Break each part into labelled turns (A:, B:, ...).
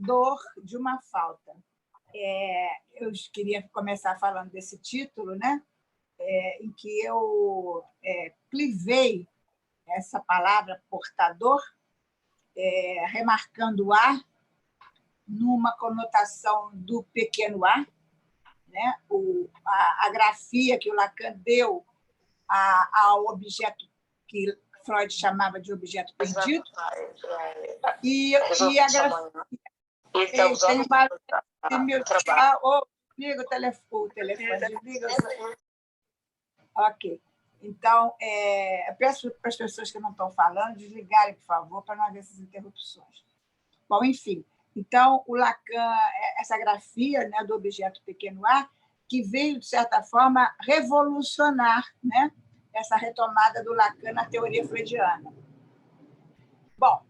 A: Dor de uma falta. Eu queria começar falando desse título, né? Em que eu clivei essa palavra portador, remarcando o A numa conotação do pequeno A, né? A grafia que o Lacan deu ao objeto que Freud chamava de objeto perdido. E a grafia... Tem um barulho de meu... Liga o telefone, desliga. Ok. Então, eu peço para as pessoas que não estão falando desligarem, por favor, para não haver essas interrupções. Bom, enfim. Então, o Lacan, essa grafia, né, do objeto pequeno A, que veio, de certa forma, revolucionar, né, essa retomada do Lacan na teoria freudiana. Bom,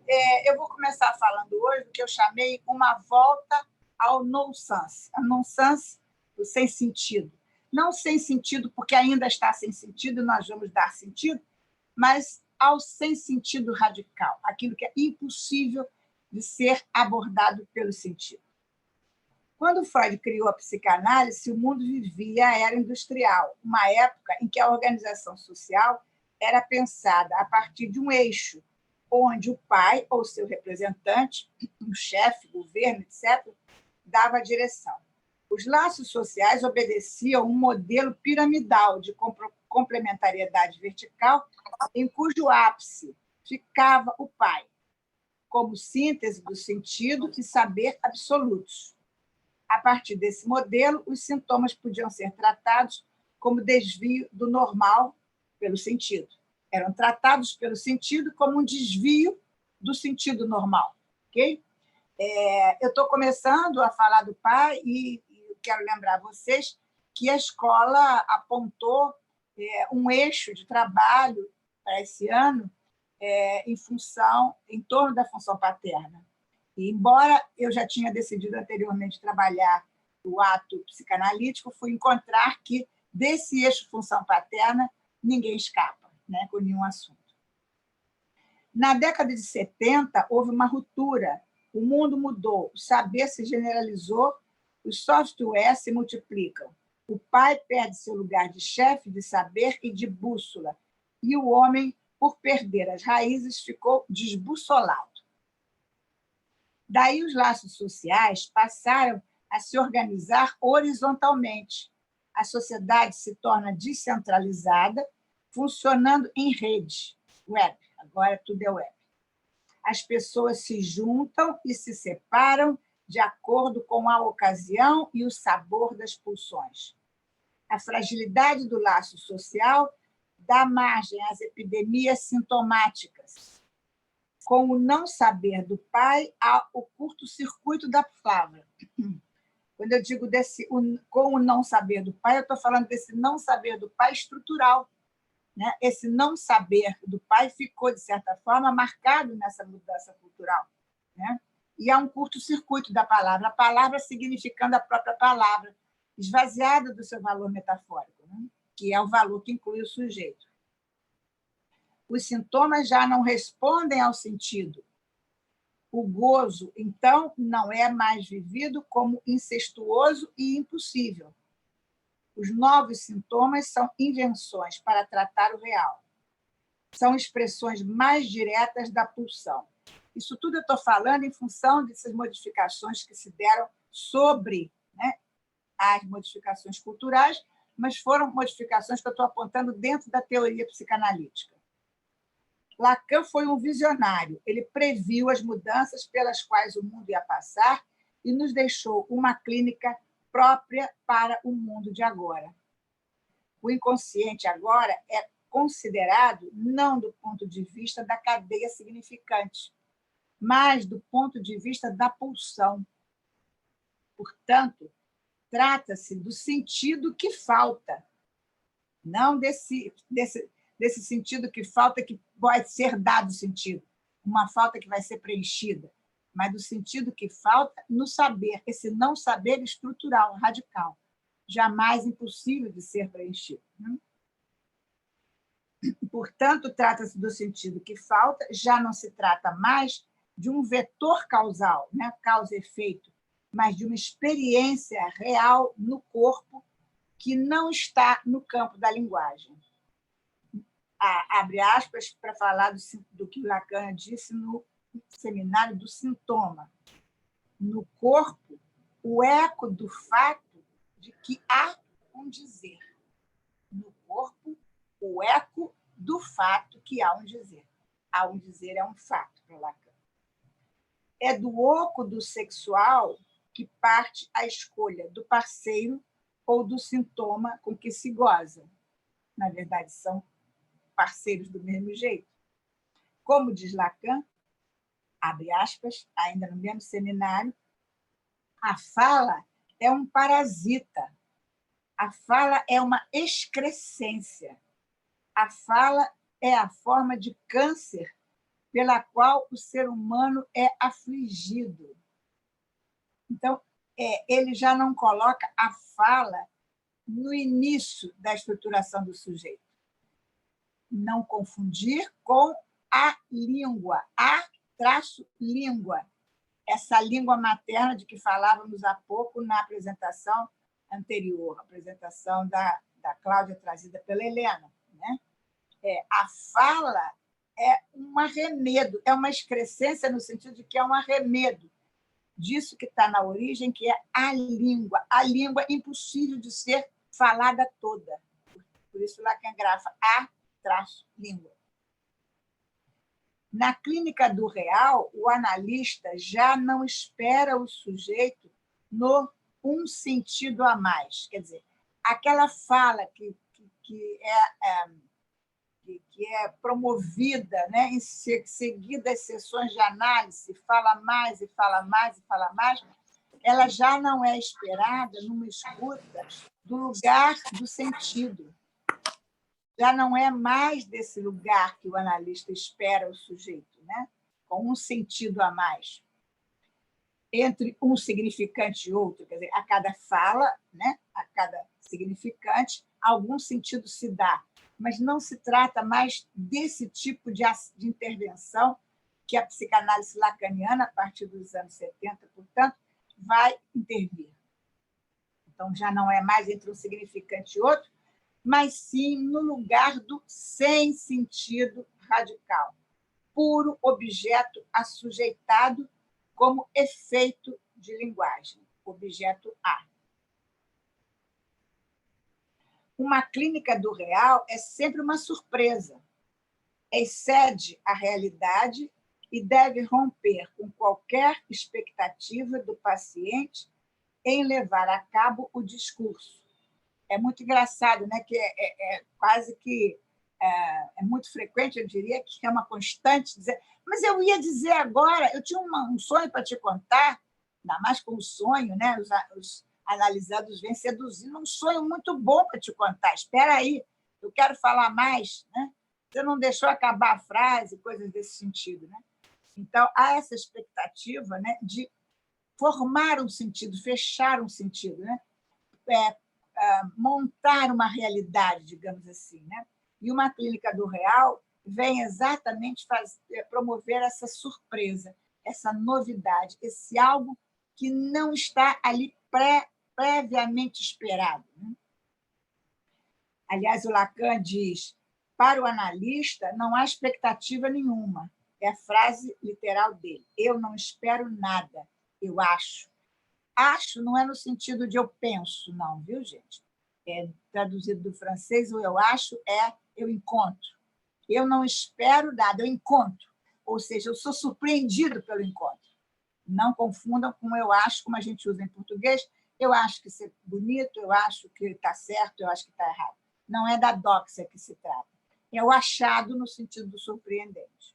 A: eu vou começar falando hoje do que eu chamei uma volta ao nonsense. A nonsense, o sem sentido. Não sem sentido, porque ainda está sem sentido, nós vamos dar sentido, mas ao sem sentido radical, aquilo que é impossível de ser abordado pelo sentido. Quando Freud criou a psicanálise, o mundo vivia a era industrial, uma época em que a organização social era pensada a partir de um eixo, onde o pai ou seu representante, um chefe, governo, etc., dava a direção. Os laços sociais obedeciam um modelo piramidal de complementariedade vertical, em cujo ápice ficava o pai, como síntese do sentido e saber absolutos. A partir desse modelo, os sintomas podiam ser tratados como desvio do normal pelo sentido. Eram tratados pelo sentido como um desvio do sentido normal. Okay? Eu estou começando a falar do pai e quero lembrar vocês que a escola apontou um eixo de trabalho para esse ano em torno da função paterna. E, embora eu já tinha decidido anteriormente trabalhar o ato psicanalítico, fui encontrar que desse eixo função paterna ninguém escapa, né, com nenhum assunto. Na década de 70, houve uma ruptura. O mundo mudou, o saber se generalizou, os softwares se multiplicam. O pai perde seu lugar de chefe, de saber e de bússola, e o homem, por perder as raízes, ficou desbussolado. Daí os laços sociais passaram a se organizar horizontalmente. A sociedade se torna descentralizada, funcionando em rede, web. Agora tudo é web. As pessoas se juntam e se separam de acordo com a ocasião e o sabor das pulsões. A fragilidade do laço social dá margem às epidemias sintomáticas. Com o não saber do pai, há o curto-circuito da palavra. Quando eu digo com o não saber do pai, eu estou falando desse não saber do pai estrutural. Né? Esse não saber do pai ficou, de certa forma, marcado nessa mudança cultural. Né? E há um curto-circuito da palavra, a palavra significando a própria palavra, esvaziada do seu valor metafórico, né? Que é o valor que inclui o sujeito. Os sintomas já não respondem ao sentido. O gozo, então, não é mais vivido como incestuoso e impossível. Os novos sintomas são invenções para tratar o real. São expressões mais diretas da pulsão. Isso tudo eu estou falando em função dessas modificações que se deram sobre, né, as modificações culturais, mas foram modificações que eu estou apontando dentro da teoria psicanalítica. Lacan foi um visionário. Ele previu as mudanças pelas quais o mundo ia passar e nos deixou uma clínica própria para o mundo de agora. O inconsciente agora é considerado não do ponto de vista da cadeia significante, mas do ponto de vista da pulsão. Portanto, trata-se do sentido que falta, não desse sentido que falta que pode ser dado sentido, uma falta que vai ser preenchida, mas do sentido que falta no saber, esse não saber estrutural, radical, jamais impossível de ser preenchido. Né? Portanto, trata-se do sentido que falta, já não se trata mais de um vetor causal, né? Causa e efeito, mas de uma experiência real no corpo que não está no campo da linguagem. Abre aspas para falar do que Lacan disse no seminário do sintoma. No corpo, o eco do fato de que há um dizer. No corpo, o eco do fato que há um dizer. Há um dizer é um fato para Lacan. É do oco do sexual que parte a escolha do parceiro ou do sintoma com que se goza. Na verdade, são parceiros do mesmo jeito. Como diz Lacan, abre aspas, ainda no mesmo seminário, a fala é um parasita. A fala é uma excrescência. A fala é a forma de câncer pela qual o ser humano é afligido. Então, ele já não coloca a fala no início da estruturação do sujeito. Não confundir com a língua, a-língua, essa língua materna de que falávamos há pouco na apresentação anterior, a apresentação da Cláudia trazida pela Helena. Né? A fala é um arremedo, é uma excrescência no sentido de que é um arremedo disso que está na origem, que é a língua impossível de ser falada toda. Por isso Lacan grafa a-língua. Na clínica do real, o analista já não espera o sujeito no um sentido a mais. Quer dizer, aquela fala que é promovida, né, em seguida às sessões de análise, fala mais e fala mais e fala mais, ela já não é esperada numa escuta do lugar do sentido. Já não é mais desse lugar que o analista espera o sujeito, né? Com um sentido a mais. Entre um significante e outro, quer dizer, a cada fala, né? A cada significante, algum sentido se dá. Mas não se trata mais desse tipo de intervenção que a psicanálise lacaniana, a partir dos anos 70, portanto, vai intervir. Então, já não é mais entre um significante e outro, mas sim no lugar do sem sentido radical, puro objeto assujeitado como efeito de linguagem, objeto A. Uma clínica do real é sempre uma surpresa, excede a realidade e deve romper com qualquer expectativa do paciente em levar a cabo o discurso. É muito engraçado, né? Que quase que é muito frequente, eu diria, que é uma constante dizer, mas eu ia dizer agora, eu tinha um sonho para te contar, ainda mais com o sonho, né? Os analisados vêm seduzindo um sonho muito bom para te contar. Espera aí, eu quero falar mais, né? Você não deixou acabar a frase, coisas desse sentido, né? Então, há essa expectativa, né, de formar um sentido, fechar um sentido, né? Montar uma realidade, digamos assim, né? E uma clínica do real vem exatamente promover essa surpresa, essa novidade, esse algo que não está ali previamente esperado. Né? Aliás, o Lacan diz, para o analista não há expectativa nenhuma. É a frase literal dele. Eu não espero nada, eu acho. Acho não é no sentido de eu penso, não, viu, gente? Traduzido do francês, o eu acho é eu encontro. Eu não espero nada, eu encontro. Ou seja, eu sou surpreendido pelo encontro. Não confundam com eu acho, como a gente usa em português. Eu acho que isso é bonito, eu acho que está certo, eu acho que está errado. Não é da doxia que se trata. É o achado no sentido do surpreendente.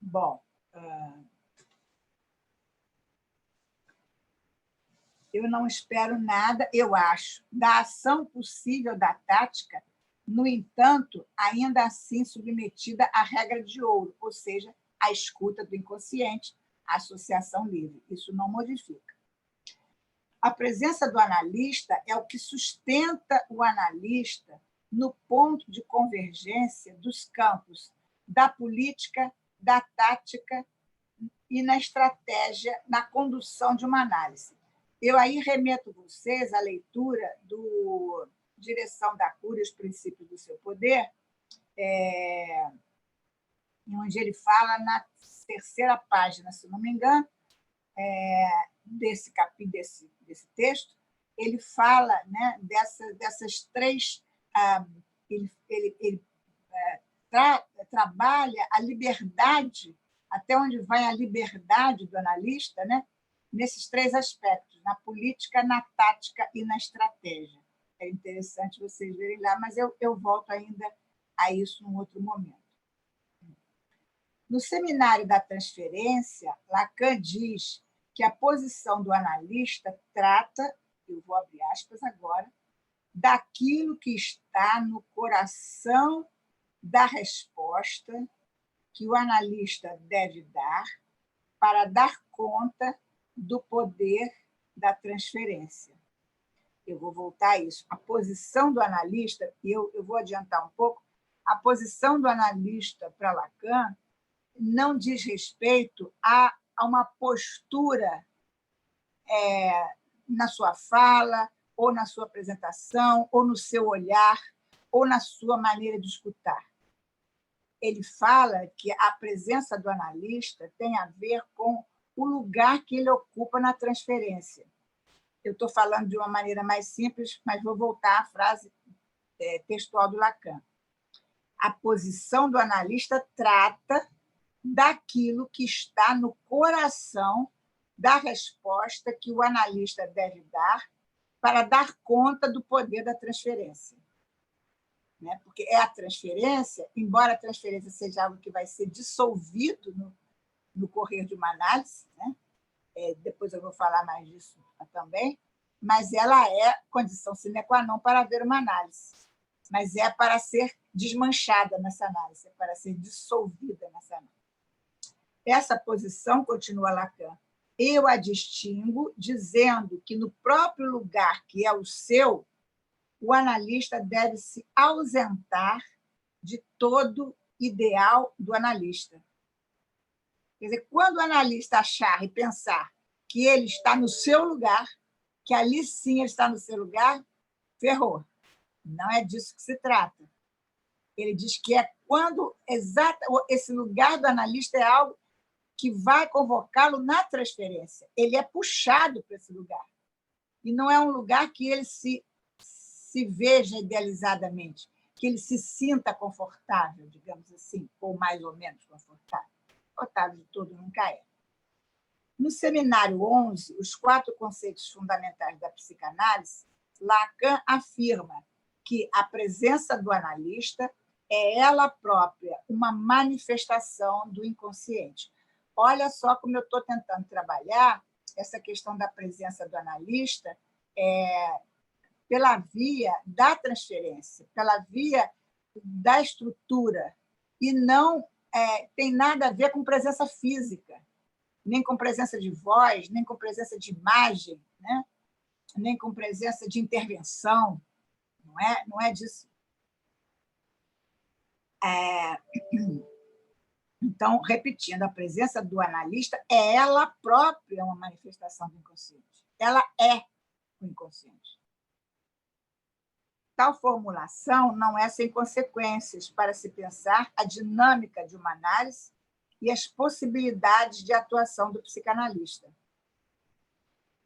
A: Bom, eu não espero nada, eu acho. Da ação possível da tática, no entanto, ainda assim submetida à regra de ouro, ou seja, à escuta do inconsciente, à associação livre. Isso não modifica. A presença do analista é o que sustenta o analista no ponto de convergência dos campos da política, da tática e na estratégia, na condução de uma análise. Eu aí remeto vocês à leitura do Direção da Cura e os Princípios do Seu Poder, onde ele fala na terceira página, se não me engano, desse capítulo, desse texto, ele fala, né, dessas três. Ele trabalha a liberdade, até onde vai a liberdade do analista, né, nesses três aspectos, na política, na tática e na estratégia. É interessante vocês verem lá, mas eu volto ainda a isso num outro momento. No Seminário da Transferência, Lacan diz que a posição do analista trata, eu vou abrir aspas agora, daquilo que está no coração da resposta que o analista deve dar para dar conta do poder da transferência. Eu vou voltar a isso. A posição do analista, e eu vou adiantar um pouco, a posição do analista para Lacan não diz respeito a uma postura na sua fala, ou na sua apresentação, ou no seu olhar, ou na sua maneira de escutar. Ele fala que a presença do analista tem a ver com o lugar que ele ocupa na transferência. Eu estou falando de uma maneira mais simples, mas vou voltar à frase textual do Lacan. A posição do analista trata daquilo que está no coração da resposta que o analista deve dar para dar conta do poder da transferência. Porque é a transferência, embora a transferência seja algo que vai ser dissolvido no correr de uma análise, né? Depois eu vou falar mais disso também, mas ela é condição sine qua non para haver uma análise, mas é para ser desmanchada nessa análise, é para ser dissolvida nessa análise. Essa posição, continua Lacan, eu a distingo dizendo que no próprio lugar que é o seu, o analista deve se ausentar de todo ideal do analista. Quer dizer, quando o analista achar e pensar que ele está no seu lugar, que ali sim ele está no seu lugar, ferrou. Não é disso que se trata. Ele diz que é quando esse lugar do analista é algo que vai convocá-lo na transferência. Ele é puxado para esse lugar. E não é um lugar que ele se veja idealizadamente, que ele se sinta confortável, digamos assim, ou mais ou menos confortável. Confortável de todo nunca é. No Seminário 11, os 4 conceitos fundamentais da psicanálise, Lacan afirma que a presença do analista é ela própria uma manifestação do inconsciente. Olha só como eu estou tentando trabalhar essa questão da presença do analista pela via da transferência, pela via da estrutura, e não tem nada a ver com presença física, nem com presença de voz, nem com presença de imagem, né? Nem com presença de intervenção. Não é disso. Então, repetindo, a presença do analista é ela própria uma manifestação do inconsciente. Ela é o inconsciente. Tal formulação não é sem consequências para se pensar a dinâmica de uma análise e as possibilidades de atuação do psicanalista.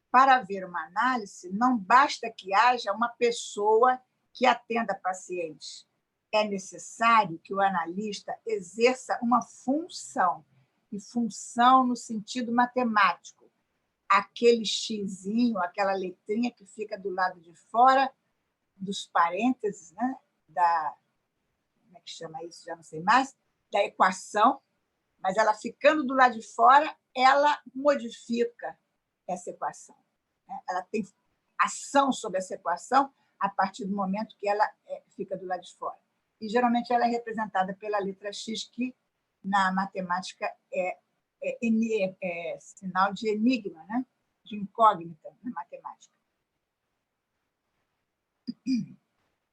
A: Para haver uma análise, não basta que haja uma pessoa que atenda pacientes. É necessário que o analista exerça uma função, e função no sentido matemático. Aquele xizinho, aquela letrinha que fica do lado de fora dos parênteses, né? Como é que chama isso? Já não sei mais, da equação, mas ela ficando do lado de fora, ela modifica essa equação. Ela tem ação sobre essa equação a partir do momento que ela fica do lado de fora. E, geralmente, ela é representada pela letra X, que, na matemática, é sinal de enigma, né? De incógnita na matemática.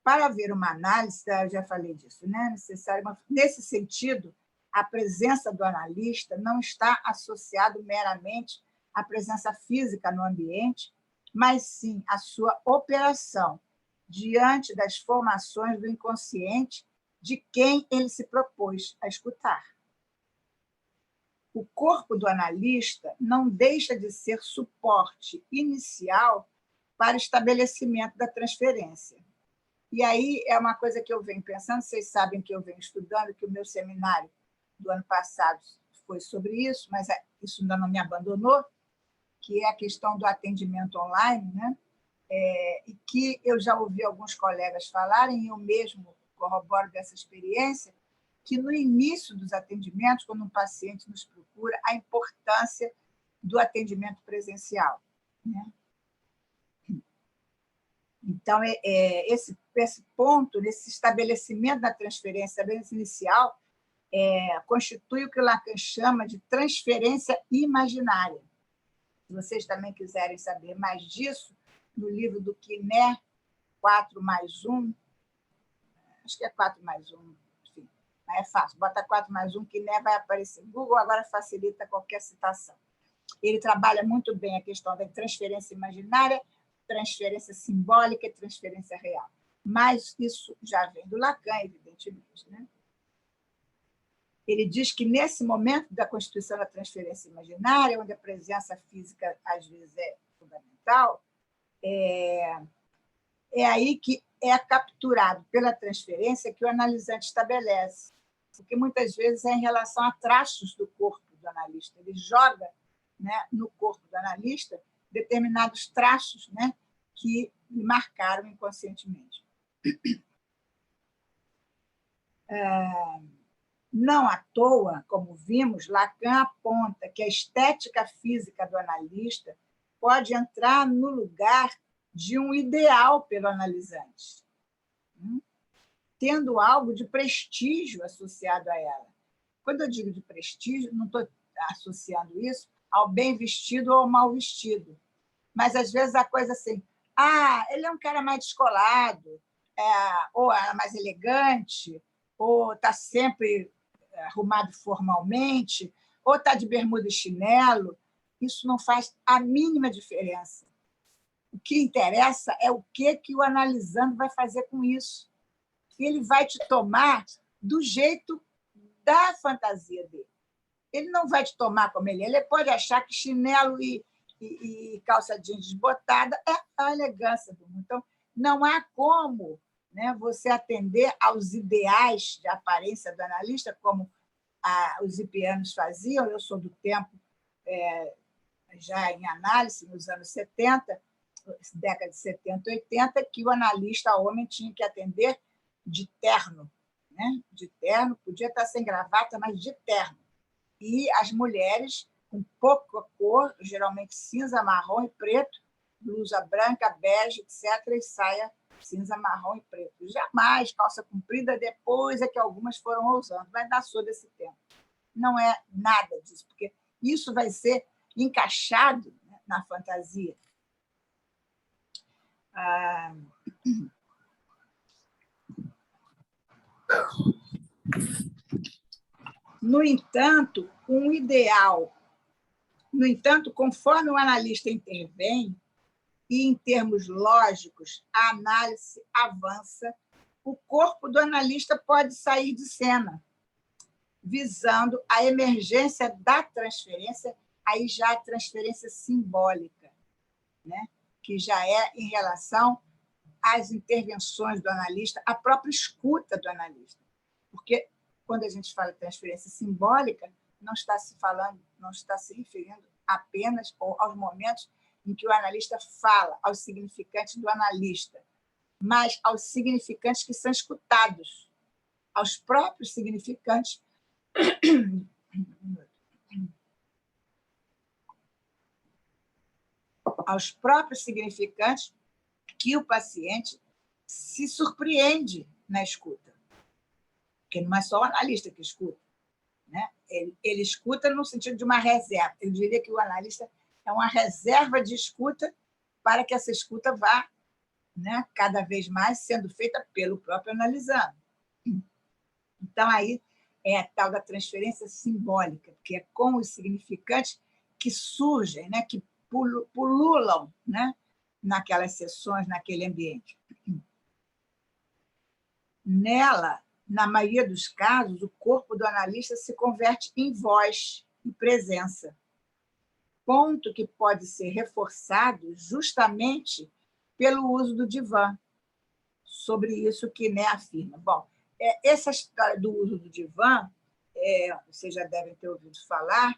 A: Para haver uma análise, eu já falei disso, né? Necessário, nesse sentido, a presença do analista não está associado meramente à presença física no ambiente, mas sim à sua operação diante das formações do inconsciente de quem ele se propôs a escutar. O corpo do analista não deixa de ser suporte inicial para o estabelecimento da transferência. E aí é uma coisa que eu venho pensando, vocês sabem que eu venho estudando, que o meu seminário do ano passado foi sobre isso, mas isso ainda não me abandonou, que é a questão do atendimento online, né? E que eu já ouvi alguns colegas falarem, e eu mesmo corroboro dessa experiência, que no início dos atendimentos, quando um paciente nos procura, a importância do atendimento presencial, né? Então, esse ponto, esse estabelecimento da transferência inicial, constitui o que Lacan chama de transferência imaginária. Se vocês também quiserem saber mais disso, no livro do Quiné, 4+1, acho que é 4+1, enfim, é fácil, bota 4+1, Quiné vai aparecer. Google agora facilita qualquer citação. Ele trabalha muito bem a questão da transferência imaginária, transferência simbólica e transferência real. Mas isso já vem do Lacan, evidentemente, né? Ele diz que, nesse momento da constituição da transferência imaginária, onde a presença física, às vezes, é fundamental, é aí que é capturado pela transferência que o analisante estabelece, porque muitas vezes é em relação a traços do corpo do analista. Ele joga, né, no corpo do analista determinados traços, né, que lhe marcaram inconscientemente. Não à toa, como vimos, Lacan aponta que a estética física do analista pode entrar no lugar de um ideal pelo analisante, tendo algo de prestígio associado a ela. Quando eu digo de prestígio, não estou associando isso ao bem vestido ou ao mal vestido, mas, às vezes, a coisa assim, ele é um cara mais descolado, ou é mais elegante, ou está sempre arrumado formalmente, ou está de bermuda e chinelo. Isso não faz a mínima diferença. O que interessa é o que o analisando vai fazer com isso. Ele vai te tomar do jeito da fantasia dele. Ele não vai te tomar como ele é. Ele pode achar que chinelo e calça jeans desbotada é a elegância do mundo. Então, não há como, né, você atender aos ideais de aparência do analista, como os hipianos faziam. Eu sou do tempo, já em análise, nos anos 70, década de 70, 80, que o analista homem tinha que atender de terno, né? De terno, podia estar sem gravata, mas de terno. E as mulheres, com pouca cor, geralmente cinza, marrom e preto, blusa branca, bege, etc., e saia cinza, marrom e preto. Jamais calça comprida, depois é que algumas foram usando, mas nasceu desse tempo. Não é nada disso, porque isso vai ser encaixado, né, na fantasia. No entanto, um ideal. No entanto, conforme o analista intervém, e em termos lógicos, a análise avança, o corpo do analista pode sair de cena, visando a emergência da transferência, aí já a transferência simbólica, né? Que já é em relação às intervenções do analista, à própria escuta do analista. Porque, quando a gente fala de transferência simbólica, não está se referindo apenas aos momentos em que o analista fala, aos significantes do analista, mas aos significantes que são escutados, aos próprios significantes que o paciente se surpreende na escuta. Porque não é só o analista que escuta, né? Ele escuta no sentido de uma reserva. Eu diria que o analista é uma reserva de escuta para que essa escuta vá né, cada vez mais sendo feita pelo próprio analisando. Então, aí é a tal da transferência simbólica, que é com os significantes que surgem, né, que pululam, né, naquelas sessões, naquele ambiente. Nela, na maioria dos casos, o corpo do analista se converte em voz e presença, ponto que pode ser reforçado justamente pelo uso do divã. Sobre isso que Né afirma. Bom, essa história do uso do divã, vocês já devem ter ouvido falar,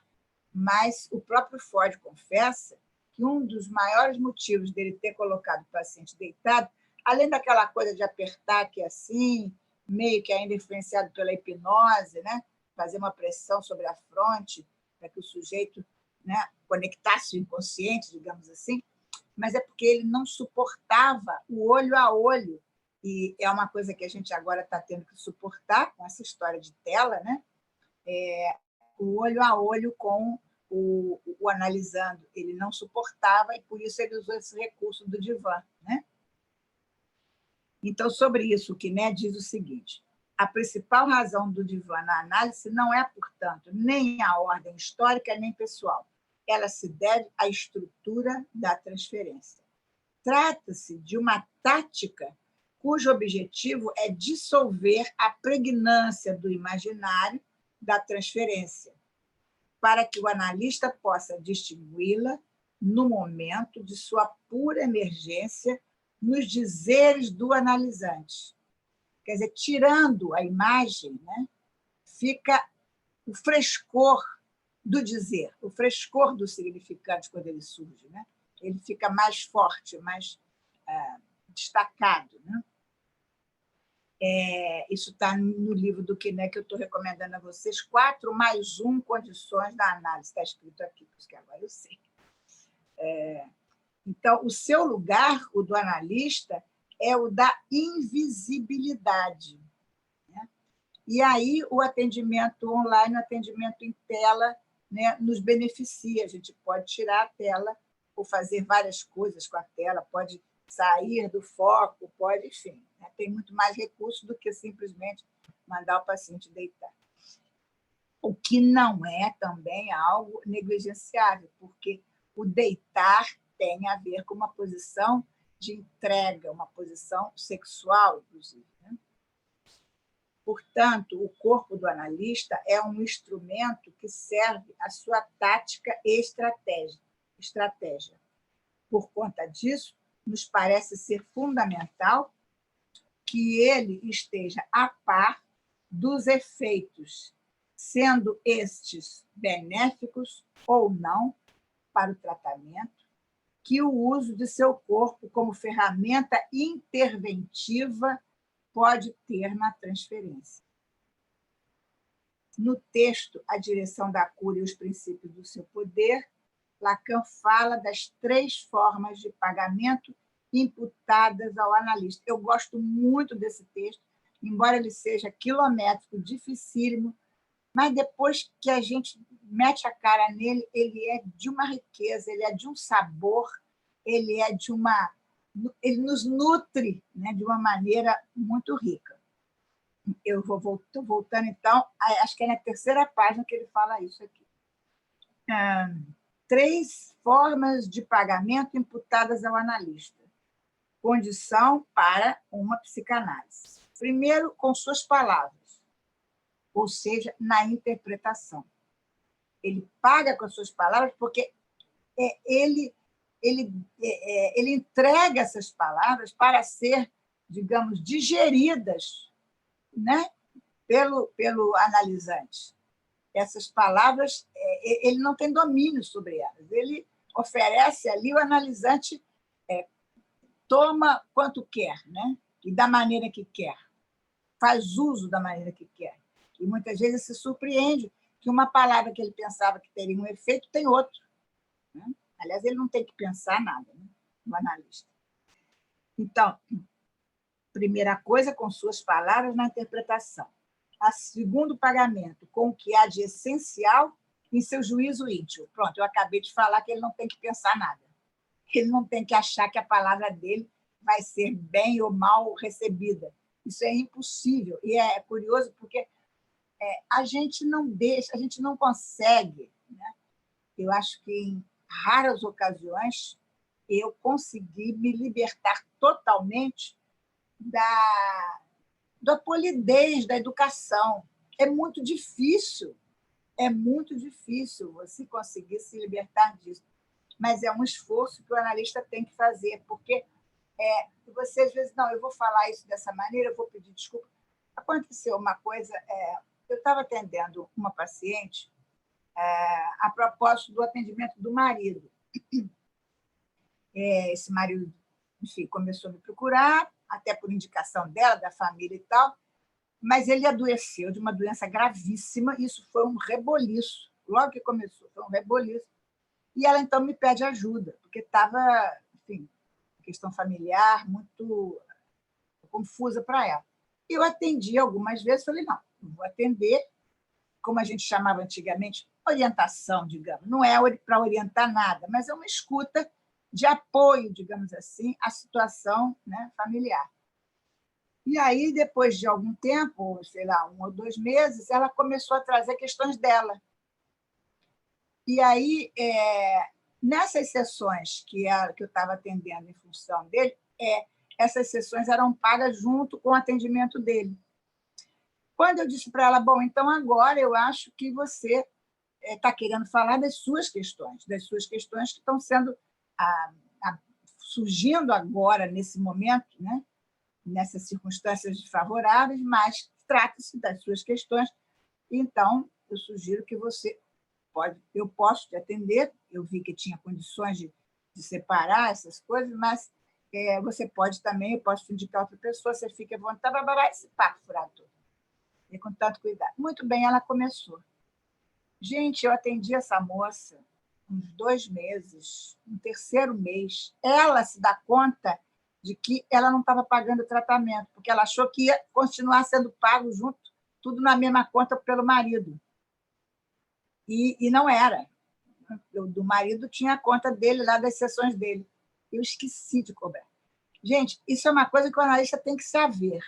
A: mas o próprio Freud confessa que um dos maiores motivos dele ter colocado o paciente deitado, além daquela coisa de apertar aqui assim, meio que ainda influenciado pela hipnose, né? Fazer uma pressão sobre a fronte para que o sujeito, né, conectasse o inconsciente, digamos assim, mas é porque ele não suportava o olho a olho, e é uma coisa que a gente agora está tendo que suportar com essa história de tela, né? O olho a olho com o analisando. Ele não suportava e, por isso, ele usou esse recurso do divã. Né? Então, sobre isso, o Quiné diz o seguinte: a principal razão do divã na análise não é, portanto, nem a ordem histórica, nem pessoal. Ela se deve à estrutura da transferência. Trata-se de uma tática cujo objetivo é dissolver a pregnância do imaginário da transferência, para que o analista possa distingui-la no momento de sua pura emergência nos dizeres do analisante. Quer dizer, tirando a imagem, né, fica o frescor do dizer, o frescor do significante quando ele surge. Né? Ele fica mais forte, mais destacado. Né? Isso está no livro do Quiné, que eu estou recomendando a vocês, 4+1 condições da análise. Está escrito aqui, porque agora eu sei. Então, o seu lugar, o do analista, é o da invisibilidade. Né? E aí o atendimento online, o atendimento em tela, né, nos beneficia. A gente pode tirar a tela ou fazer várias coisas com a tela, pode sair do foco, pode, enfim, né? Tem muito mais recurso do que simplesmente mandar o paciente deitar. O que não é também algo negligenciável, porque o deitar tem a ver com uma posição de entrega, uma posição sexual, inclusive. Né? Portanto, o corpo do analista é um instrumento que serve à sua tática e estratégia. Por conta disso, nos parece ser fundamental que ele esteja a par dos efeitos, sendo estes benéficos ou não para o tratamento, que o uso de seu corpo como ferramenta interventiva pode ter na transferência. No texto A Direção da Cura e os Princípios do Seu Poder, Lacan fala das 3 formas de pagamento imputadas ao analista. Eu gosto muito desse texto, embora ele seja quilométrico, dificílimo, mas depois que a gente mete a cara nele, ele é de uma riqueza, ele é de um sabor, ele nos nutre, né, de uma maneira muito rica. Eu estou voltando, então, acho que é na 3ª página que ele fala isso aqui. 3 formas de pagamento imputadas ao analista. Condição para uma psicanálise. Primeiro, com suas palavras, ou seja, na interpretação. Ele paga com as suas palavras porque ele entrega essas palavras para ser, digamos, digeridas, né, pelo analisante. Essas palavras, ele não tem domínio sobre elas. Ele oferece ali, o analisante toma quanto quer, né? E da maneira que quer. Faz uso da maneira que quer. E muitas vezes se surpreende que uma palavra que ele pensava que teria um efeito tem outro. Né? Aliás, ele não tem que pensar nada, né? O analista. Então, primeira coisa, com suas palavras na interpretação. A segundo pagamento, com o que há de essencial em seu juízo íntimo. Pronto, eu acabei de falar que ele não tem que pensar nada. Ele não tem que achar que a palavra dele vai ser bem ou mal recebida. Isso é impossível. E é curioso porque a gente não deixa, a gente não consegue, né? Eu acho que em raras ocasiões eu consegui me libertar totalmente da polidez da educação. É muito difícil você conseguir se libertar disso. Mas é um esforço que o analista tem que fazer, porque você, às vezes, não, eu vou falar isso dessa maneira, eu vou pedir desculpa. Aconteceu uma coisa, eu estava atendendo uma paciente a propósito do atendimento do marido. Esse marido, enfim, começou a me procurar, até por indicação dela, da família e tal, mas ele adoeceu de uma doença gravíssima, isso foi um reboliço. Logo que começou, foi um reboliço. E ela, então, me pede ajuda, porque estava, enfim, questão familiar muito confusa para ela. Eu atendi algumas vezes, falei, não vou atender, como a gente chamava antigamente, orientação, digamos. Não é para orientar nada, mas é uma escuta de apoio, digamos assim, à situação, né, familiar. E aí, depois de algum tempo, sei lá, 1 ou 2 meses, ela começou a trazer questões dela. E aí, nessas sessões que eu estava atendendo em função dele, essas sessões eram pagas junto com o atendimento dele. Quando eu disse para ela, bom, então agora eu acho que você está querendo falar das suas questões que estão sendo surgindo agora, nesse momento, né? Nessas circunstâncias desfavoráveis, mas trata-se das suas questões. Então, eu sugiro que você eu posso te atender, eu vi que tinha condições de separar essas coisas, mas você pode também, eu posso indicar outra pessoa, você fica à vontade, esse papo furado todo. E com tanto cuidado. Muito bem, ela começou. Gente, eu atendi essa moça uns 2 meses, no 3º mês. Ela se dá conta de que ela não estava pagando o tratamento, porque ela achou que ia continuar sendo pago junto, tudo na mesma conta pelo marido. E não era. Do marido tinha a conta dele lá das sessões dele. Eu esqueci de cobrar. Gente, isso é uma coisa que o analista tem que saber,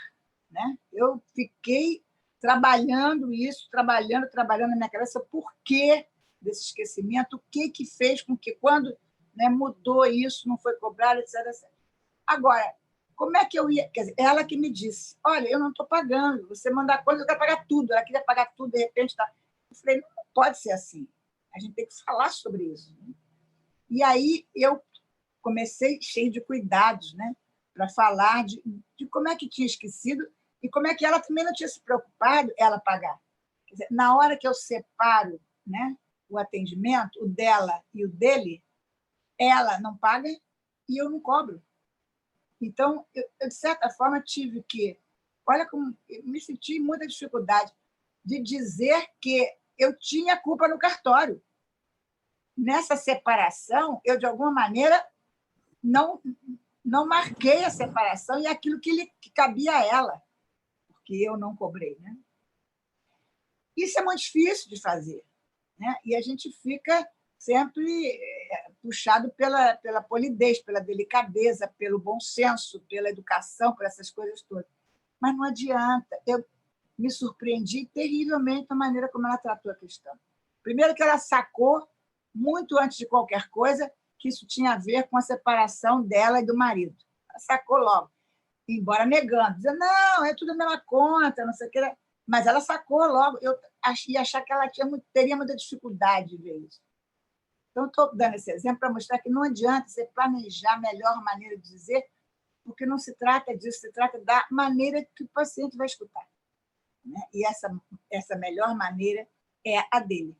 A: né? Eu fiquei trabalhando na minha cabeça por que desse esquecimento, o que fez com que, quando, né, mudou isso, não foi cobrado, etc, etc. Agora, como é que eu ia... Quer dizer, ela que me disse, olha, eu não estou pagando, você mandar coisa, eu quero pagar tudo. Ela queria pagar tudo, de repente... Tá. Eu falei, não pode ser assim. A gente tem que falar sobre isso. Né? E aí eu comecei cheio de cuidados, né, para falar de como é que tinha esquecido e como é que ela também não tinha se preocupado ela pagar. Quer dizer, na hora que eu separo, né, o atendimento, o dela e o dele, ela não paga e eu não cobro. Então, eu de certa forma, tive que... Olha como eu me senti muita dificuldade de dizer que eu tinha culpa no cartório. Nessa separação, eu, de alguma maneira, não marquei a separação e aquilo que cabia a ela, porque eu não cobrei. Né? Isso é muito difícil de fazer, né? E a gente fica sempre puxado pela polidez, pela delicadeza, pelo bom senso, pela educação, por essas coisas todas. Mas não adianta. Eu me surpreendi terrivelmente da maneira como ela tratou a questão. Primeiro que ela sacou, muito antes de qualquer coisa, que isso tinha a ver com a separação dela e do marido. Ela sacou logo, embora negando, dizendo, não, é tudo a mesma conta, não sei o que. Mas ela sacou logo. Eu ia achar que ela teria muita dificuldade de ver isso. Então, estou dando esse exemplo para mostrar que não adianta você planejar a melhor maneira de dizer, porque não se trata disso, se trata da maneira que o paciente vai escutar. Né? E essa melhor maneira é a dele.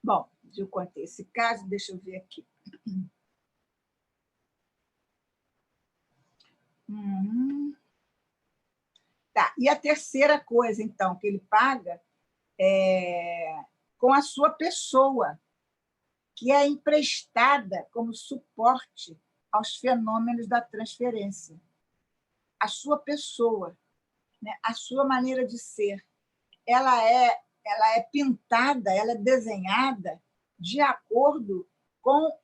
A: Bom, eu contei esse caso, deixa eu ver aqui. Tá. E a terceira coisa, então, que ele paga é com a sua pessoa, que é emprestada como suporte aos fenômenos da transferência. A sua pessoa, né? A sua maneira de ser. Ela é pintada, ela é desenhada de acordo com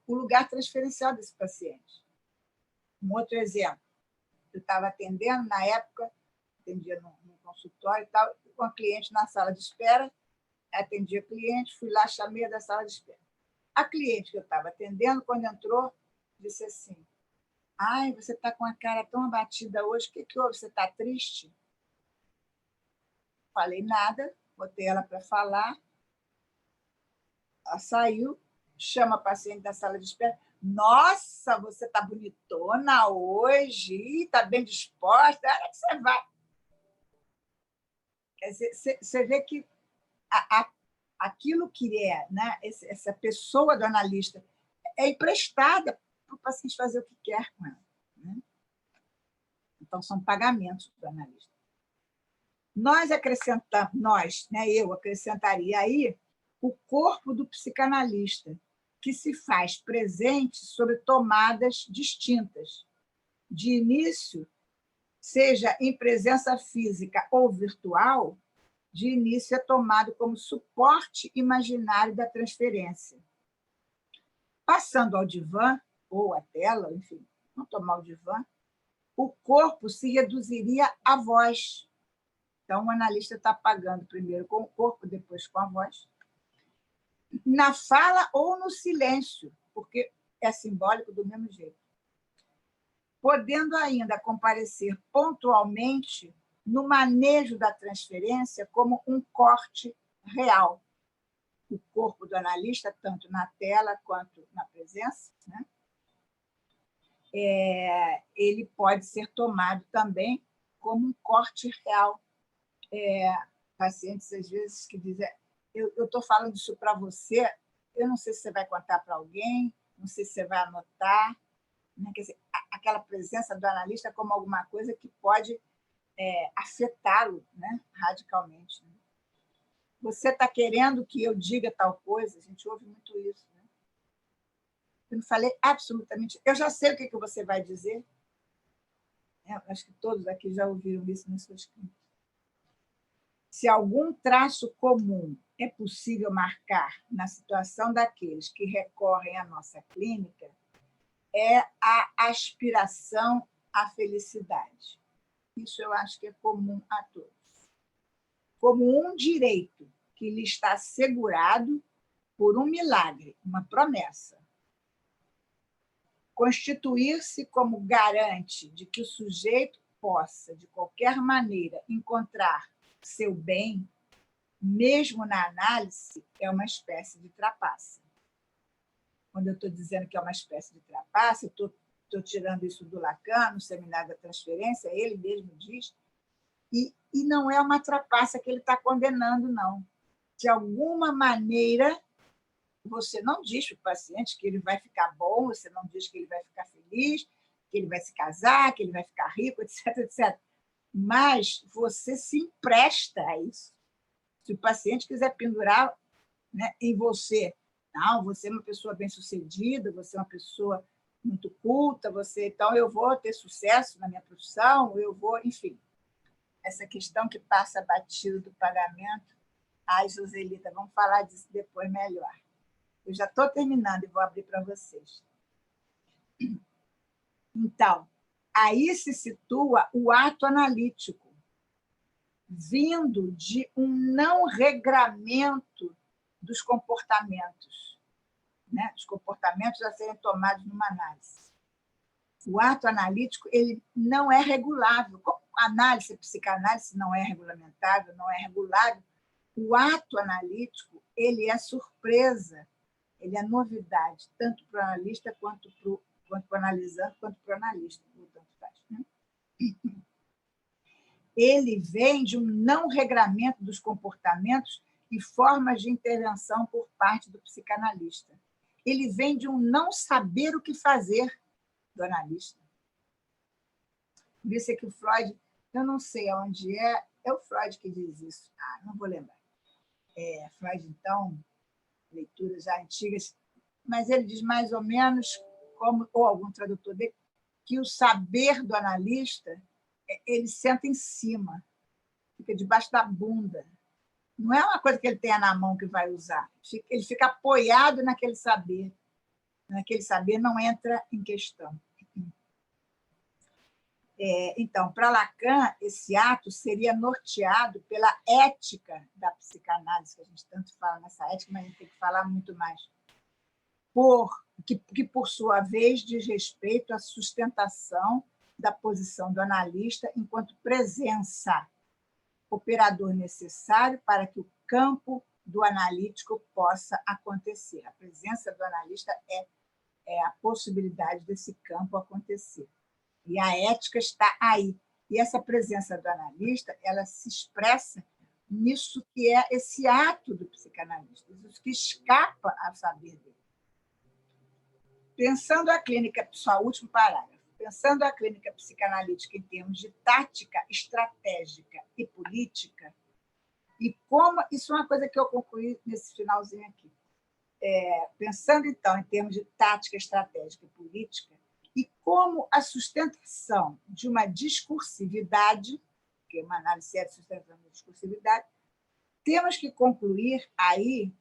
A: o lugar transferencial desse paciente. Um outro exemplo, eu estava atendendo, na época, atendia no consultório e tal, com a cliente na sala de espera, atendi a cliente, fui lá, chamei da sala de espera. A cliente que eu estava atendendo, quando entrou, disse assim: ai, você está com a cara tão abatida hoje, o que houve? Você está triste? Falei nada, botei ela para falar, ela saiu, chama a paciente da sala de espera: nossa, você está bonitona hoje, está bem disposta, onde é que você vai? Quer dizer, você vê que aquilo que é, né, essa pessoa do analista é emprestada para o paciente fazer o que quer com ela. Né? Então, são pagamentos do analista. Nós acrescentamos, eu acrescentaria aí o corpo do psicanalista, que se faz presente sobre tomadas distintas. De início, seja em presença física ou virtual, de início é tomado como suporte imaginário da transferência. Passando ao divã, ou à tela, enfim, não tomar o divã, o corpo se reduziria à voz. Então, o analista está pagando primeiro com o corpo, depois com a voz. Na fala ou no silêncio, porque é simbólico do mesmo jeito. Podendo ainda comparecer pontualmente no manejo da transferência como um corte real. O corpo do analista, tanto na tela quanto na presença, né? Ele pode ser tomado também como um corte real. Pacientes, às vezes, que dizem: eu estou falando isso para você, eu não sei se você vai contar para alguém, não sei se você vai anotar. Né? Quer dizer, aquela presença do analista como alguma coisa que pode afetá-lo, né? Radicalmente. Né? Você está querendo que eu diga tal coisa? A gente ouve muito isso. Né? Eu não falei absolutamente. Eu já sei o que você vai dizer. Acho que todos aqui já ouviram isso nas suas clínicas. Se algum traço comum é possível marcar na situação daqueles que recorrem à nossa clínica, é a aspiração à felicidade. Isso eu acho que é comum a todos. Como um direito que lhe está assegurado por um milagre, uma promessa. Constituir-se como garante de que o sujeito possa, de qualquer maneira, encontrar seu bem, mesmo na análise, é uma espécie de trapaça. Quando eu estou dizendo que é uma espécie de trapaça, estou tirando isso do Lacan, no Seminário da Transferência, ele mesmo diz, e não é uma trapaça que ele está condenando, não. De alguma maneira, você não diz para o paciente que ele vai ficar bom, você não diz que ele vai ficar feliz, que ele vai se casar, que ele vai ficar rico, etc, etc. Mas você se empresta a isso. Se o paciente quiser pendurar, né, em você, não, você é uma pessoa bem-sucedida, você é uma pessoa muito culta, então eu vou ter sucesso na minha profissão, eu vou, enfim. Essa questão que passa batido do pagamento. Ai, Joselita, vamos falar disso depois melhor. Eu já estou terminando e vou abrir para vocês. Então, aí se situa o ato analítico, vindo de um não regramento dos comportamentos, né? Os comportamentos a serem tomados numa análise. O ato analítico ele não é regulável. Como a análise, a psicanálise não é regulamentável, não é regulável, o ato analítico ele é surpresa, ele é novidade, tanto para o analista quanto para o analisante, quanto para o analista. Tanto faz, né? Ele vem de um não regramento dos comportamentos e formas de intervenção por parte do psicanalista. Ele vem de um não saber o que fazer do analista. Por isso é que o Freud, eu não sei onde é o Freud que diz isso. Não vou lembrar. Freud, então, leituras já antigas, mas ele diz mais ou menos, ou algum tradutor dele, que o saber do analista ele senta em cima, fica debaixo da bunda. Não é uma coisa que ele tenha na mão que vai usar. Ele fica apoiado naquele saber. Naquele saber não entra em questão. Então, para Lacan, esse ato seria norteado pela ética da psicanálise, que a gente tanto fala nessa ética, mas a gente tem que falar muito mais, que por sua vez, diz respeito à sustentação da posição do analista enquanto presença, operador necessário para que o campo do analítico possa acontecer. A presença do analista é a possibilidade desse campo acontecer. E a ética está aí. E essa presença do analista, ela se expressa nisso que é esse ato do psicanalista, isso que escapa ao saber dele. Pensando a clínica, só o último parágrafo, pensando a clínica psicanalítica em termos de tática, estratégica e política, e como... Isso é uma coisa que eu concluí nesse finalzinho aqui. Pensando, então, em termos de tática, estratégica e política, e como a sustentação de uma discursividade, que uma análise é de sustentação de discursividade, temos que concluir aí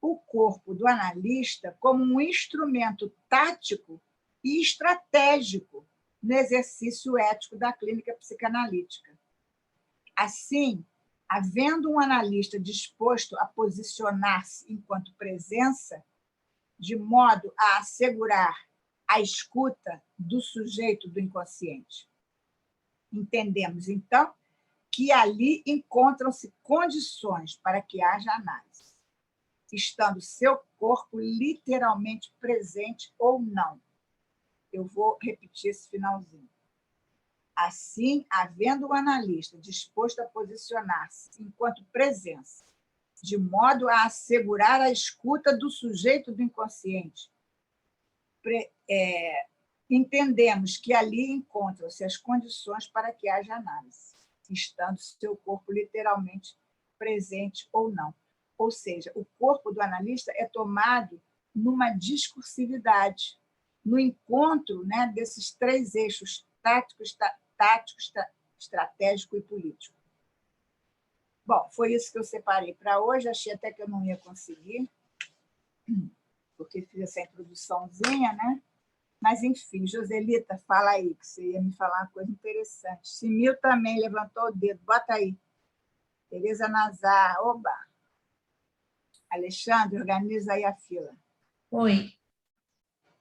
A: o corpo do analista como um instrumento tático e estratégico no exercício ético da clínica psicanalítica. Assim, havendo um analista disposto a posicionar-se enquanto presença, de modo a assegurar a escuta do sujeito do inconsciente. Entendemos, então, que ali encontram-se condições para que haja análise, estando seu corpo literalmente presente ou não. Eu vou repetir esse finalzinho. Assim, havendo o analista disposto a posicionar-se enquanto presença, de modo a assegurar a escuta do sujeito do inconsciente, entendemos que ali encontram-se as condições para que haja análise, estando seu corpo literalmente presente ou não. Ou seja, o corpo do analista é tomado numa discursividade, no encontro, né, desses três eixos tático, estratégico e político. Bom, foi isso que eu separei para hoje. Achei até que eu não ia conseguir, porque fiz essa introduçãozinha, né? Mas, enfim, Joselita, fala aí, que você ia me falar uma coisa interessante. Simil também levantou o dedo. Bota aí. Tereza Nazar, oba! Alexandre, organiza aí a fila.
B: Oi.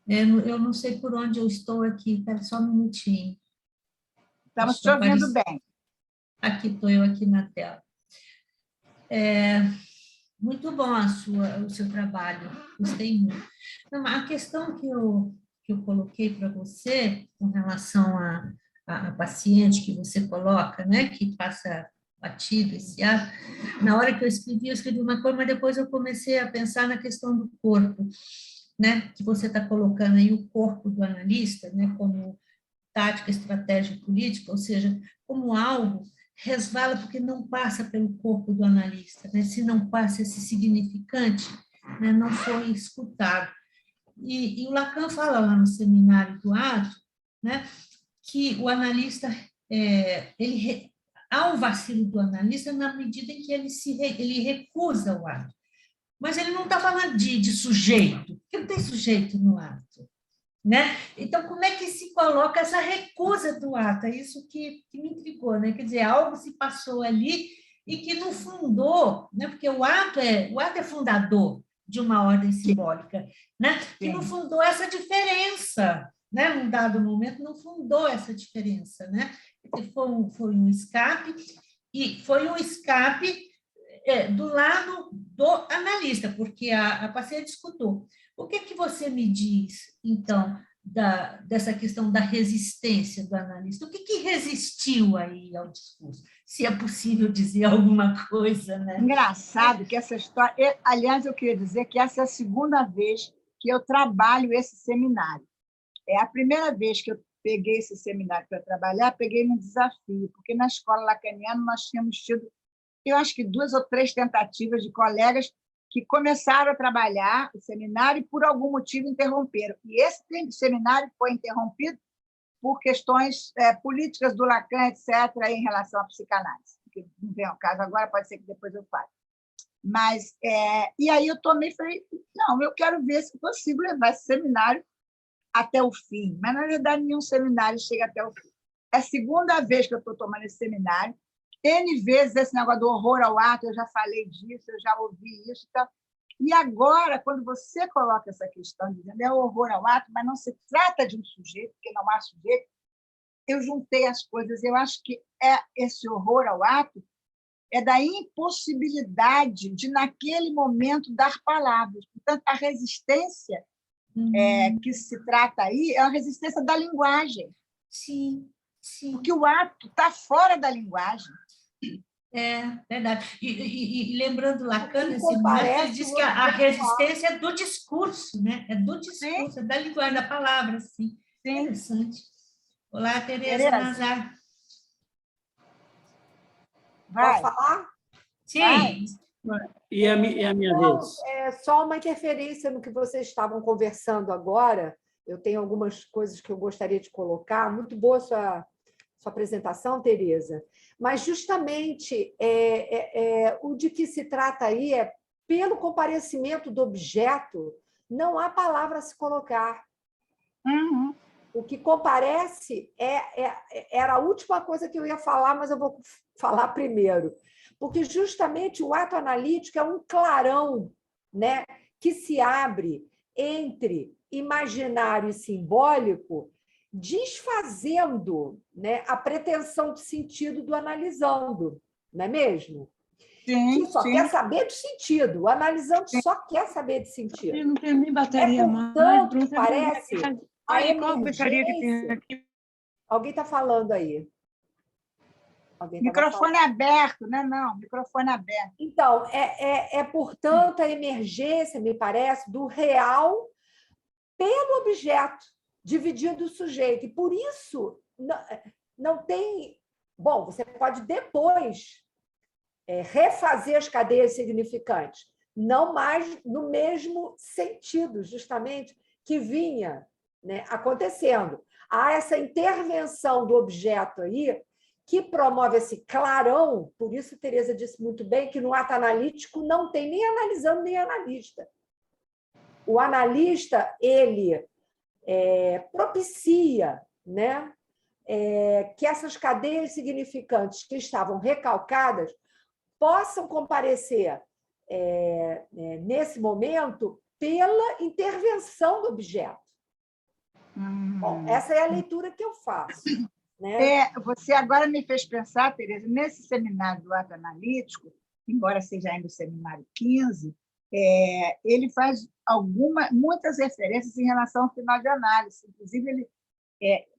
B: Eu não sei por onde eu estou aqui. Espera só um minutinho.
A: Estamos te ouvindo bem.
B: Aqui estou eu aqui na tela. Muito bom o seu trabalho. Gostei muito. Então, a questão que eu coloquei para você, com relação a paciente que você coloca, né, que passa batido esse ar, na hora que eu escrevi uma coisa, mas depois eu comecei a pensar na questão do corpo, né, que você está colocando aí o corpo do analista, né, como tática, estratégia política, ou seja, como algo resvala porque não passa pelo corpo do analista, né? Se não passa esse significante, né, não foi escutado. E o Lacan fala lá no seminário do ato, né, que o analista, há um vacilo do analista na medida em que ele recusa o ato. Mas ele não está falando de sujeito, porque não tem sujeito no ato. Né? Então, como é que se coloca essa recusa do ato? É isso que me intrigou, né? Quer dizer, algo se passou ali e que não fundou, né? Porque o ato é fundador de uma ordem simbólica, né? Que não fundou essa diferença, né? Num dado momento, não fundou essa diferença, né? Foi um escape, e foi um escape do lado do analista, porque a paciente escutou. O que você me diz, então, dessa questão da resistência do analista? O que resistiu aí ao discurso? Se é possível dizer alguma coisa, né?
A: Engraçado que essa história... Aliás, eu queria dizer que essa é a segunda vez que eu trabalho esse seminário. É a primeira vez que eu peguei esse seminário para trabalhar, peguei num desafio, porque na escola lacaniana nós tínhamos tido, eu acho que 2 ou 3 tentativas de colegas que começaram a trabalhar o seminário e, por algum motivo, interromperam. E esse seminário foi interrompido por questões políticas do Lacan, etc., em relação à psicanálise. Que não vem ao caso agora, pode ser que depois eu fale. Mas, e aí eu tomei e falei, não, eu quero ver se consigo levar esse seminário até o fim. Mas, na verdade, nenhum seminário chega até o fim. É a segunda vez que eu estou tomando esse seminário. N vezes esse negócio do horror ao ato, eu já falei disso, eu já ouvi isso. Então, e agora, quando você coloca essa questão, dizendo é horror ao ato, mas não se trata de um sujeito, porque não há sujeito, eu juntei as coisas. Eu acho que esse horror ao ato é da impossibilidade de, naquele momento, dar palavras. Portanto, a resistência que se trata aí é a resistência da linguagem.
B: Sim, sim.
A: Porque o ato está fora da linguagem.
B: É verdade. E lembrando Lacan, ele diz que a resistência é do discurso, né? É do discurso, é da linguagem, da palavra, sim. Interessante. Olá, Tereza Nazar.
C: Vai. Posso falar?
B: Sim.
D: E a minha vez?
C: É só uma interferência no que vocês estavam conversando agora. Eu tenho algumas coisas que eu gostaria de colocar. Muito boa sua apresentação, Tereza. Mas, justamente, o de que se trata aí é, pelo comparecimento do objeto, não há palavra a se colocar.
A: Uhum.
C: O que comparece era a última coisa que eu ia falar, mas eu vou falar primeiro. Porque, justamente, o ato analítico é um clarão, né, que se abre entre imaginário e simbólico, desfazendo, né, a pretensão de sentido do analisando, não é mesmo?
A: Sim,
C: que só quer saber de sentido. O analisando só quer saber de sentido.
D: Eu não tenho nem bateria mais.
C: Portanto, parece a emergência... Alguém está falando aí.
A: Microfone aberto, né? Não, microfone aberto.
C: Então, portanto, a emergência, me parece, do real pelo objeto, dividindo o sujeito. E, por isso, não tem... Bom, você pode depois refazer as cadeias significantes, não mais no mesmo sentido, justamente, que vinha, né, acontecendo. Há essa intervenção do objeto aí, que promove esse clarão, por isso Tereza disse muito bem que no ato analítico não tem nem analisando nem analista. O analista, ele propicia, né, que essas cadeias significantes que estavam recalcadas possam comparecer nesse momento pela intervenção do objeto. Bom, essa é a leitura que eu faço. Né?
A: Você agora me fez pensar, Tereza, nesse seminário do ato analítico, embora seja ainda o seminário 15, ele faz muitas referências em relação ao final de análise. Inclusive, ele